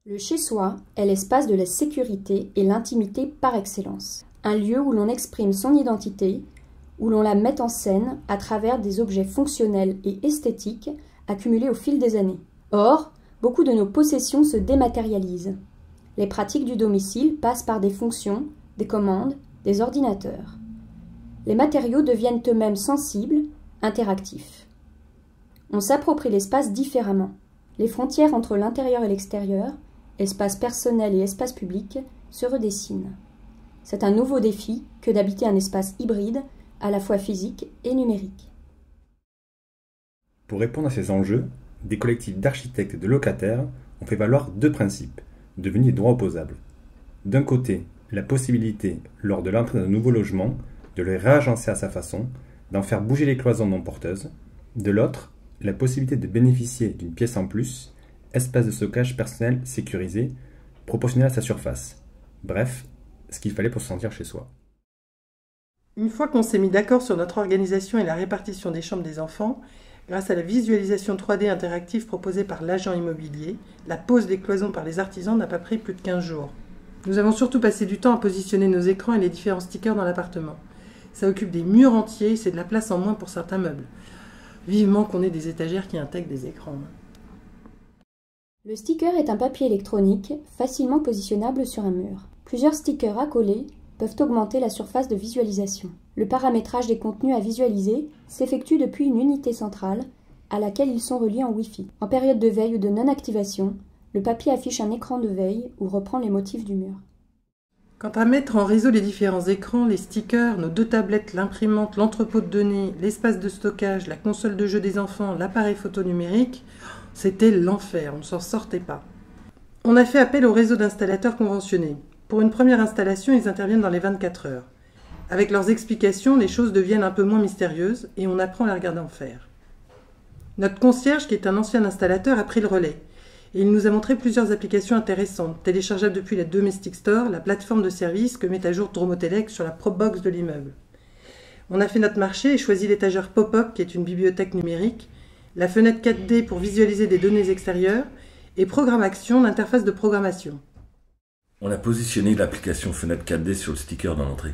Le chez-soi est l'espace de la sécurité et l'intimité par excellence. Un lieu où l'on exprime son identité, où l'on la met en scène à travers des objets fonctionnels et esthétiques accumulés au fil des années. Or, beaucoup de nos possessions se dématérialisent. Les pratiques du domicile passent par des fonctions, des commandes, des ordinateurs. Les matériaux deviennent eux-mêmes sensibles, interactifs. On s'approprie l'espace différemment. Les frontières entre l'intérieur et l'extérieur, espace personnel et espace public, se redessinent. C'est un nouveau défi que d'habiter un espace hybride, à la fois physique et numérique. Pour répondre à ces enjeux, des collectifs d'architectes et de locataires ont fait valoir deux principes, devenus des droits opposables. D'un côté, la possibilité, lors de l'entrée d'un nouveau logement, de le réagencer à sa façon, d'en faire bouger les cloisons non porteuses. De l'autre, la possibilité de bénéficier d'une pièce en plus, espace de stockage personnel sécurisé, proportionnel à sa surface. Bref, ce qu'il fallait pour se sentir chez soi. Une fois qu'on s'est mis d'accord sur notre organisation et la répartition des chambres des enfants, grâce à la visualisation 3D interactive proposée par l'agent immobilier, la pose des cloisons par les artisans n'a pas pris plus de 15 jours. Nous avons surtout passé du temps à positionner nos écrans et les différents stickers dans l'appartement. Ça occupe des murs entiers, c'est de la place en moins pour certains meubles. Vivement qu'on ait des étagères qui intègrent des écrans. Le sticker est un papier électronique facilement positionnable sur un mur. Plusieurs stickers accolés peuvent augmenter la surface de visualisation. Le paramétrage des contenus à visualiser s'effectue depuis une unité centrale à laquelle ils sont reliés en Wi-Fi. En période de veille ou de non-activation, le papier affiche un écran de veille ou reprend les motifs du mur. Quant à mettre en réseau les différents écrans, les stickers, nos 2 tablettes, l'imprimante, l'entrepôt de données, l'espace de stockage, la console de jeu des enfants, l'appareil photo numérique, c'était l'enfer, on ne s'en sortait pas. On a fait appel au réseau d'installateurs conventionnés. Pour une première installation, ils interviennent dans les 24 heures. Avec leurs explications, les choses deviennent un peu moins mystérieuses et on apprend à les regarder en faire. Notre concierge, qui est un ancien installateur, a pris le relais. Et il nous a montré plusieurs applications intéressantes, téléchargeables depuis la Domestic Store, la plateforme de service que met à jour Dromotelec sur la Propbox de l'immeuble. On a fait notre marché et choisi l'étagère Pop-up, qui est une bibliothèque numérique, la fenêtre 4D pour visualiser des données extérieures, et Programme Action, l'interface de programmation. On a positionné l'application Fenêtre 4D sur le sticker dans l'entrée.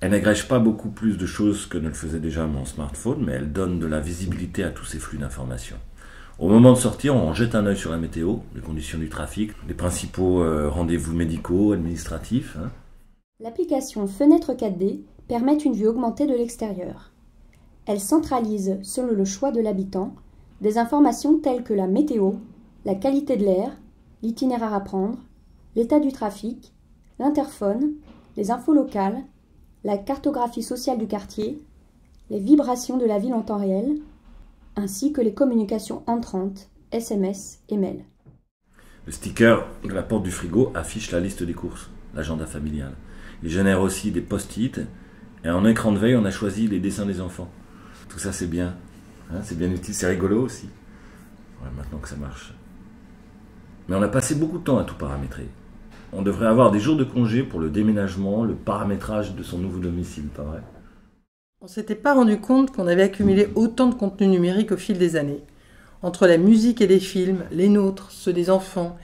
Elle n'agrège pas beaucoup plus de choses que ne le faisait déjà mon smartphone, mais elle donne de la visibilité à tous ces flux d'informations. Au moment de sortir, on jette un œil sur la météo, les conditions du trafic, les principaux rendez-vous médicaux, administratifs. L'application Fenêtre 4D permet une vue augmentée de l'extérieur. Elle centralise, selon le choix de l'habitant, des informations telles que la météo, la qualité de l'air, l'itinéraire à prendre, l'état du trafic, l'interphone, les infos locales, la cartographie sociale du quartier, les vibrations de la ville en temps réel, ainsi que les communications entrantes, SMS et mails. Le sticker de la porte du frigo affiche la liste des courses, l'agenda familial. Il génère aussi des post-it, et en écran de veille, on a choisi les dessins des enfants. Tout ça, c'est bien. C'est bien utile, c'est rigolo aussi. Ouais, maintenant que ça marche. Mais on a passé beaucoup de temps à tout paramétrer. On devrait avoir des jours de congé pour le déménagement, le paramétrage de son nouveau domicile, pas vrai? On ne s'était pas rendu compte qu'on avait accumulé autant de contenu numérique au fil des années. Entre la musique et les films, les nôtres, ceux des enfants,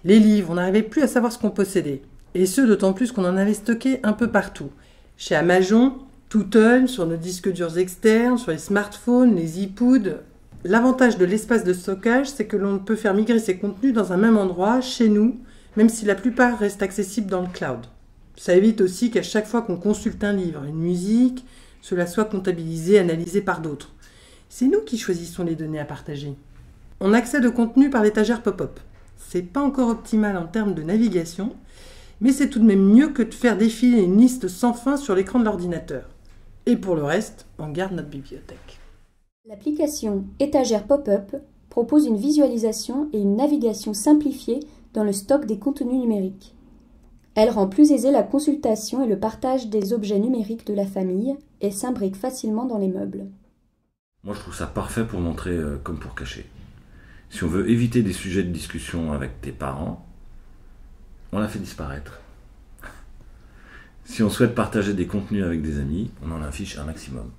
les livres, on n'arrivait plus à savoir ce qu'on possédait. Et ce, d'autant plus qu'on en avait stocké un peu partout. Chez Amazon, Touton, sur nos disques durs externes, sur les smartphones, les iPods. L'avantage de l'espace de stockage, c'est que l'on peut faire migrer ces contenus dans un même endroit, chez nous, même si la plupart restent accessibles dans le cloud. Ça évite aussi qu'à chaque fois qu'on consulte un livre, une musique, cela soit comptabilisé, analysé par d'autres. C'est nous qui choisissons les données à partager. On accède au contenu par l'étagère pop-up. C'est pas encore optimal en termes de navigation, mais c'est tout de même mieux que de faire défiler une liste sans fin sur l'écran de l'ordinateur. Et pour le reste, on garde notre bibliothèque. L'application Étagère Pop-up propose une visualisation et une navigation simplifiée dans le stock des contenus numériques. Elle rend plus aisée la consultation et le partage des objets numériques de la famille et s'imbrique facilement dans les meubles. Moi, je trouve ça parfait pour montrer comme pour cacher. Si on veut éviter des sujets de discussion avec tes parents, on la fait disparaître. Si on souhaite partager des contenus avec des amis, on en affiche un maximum.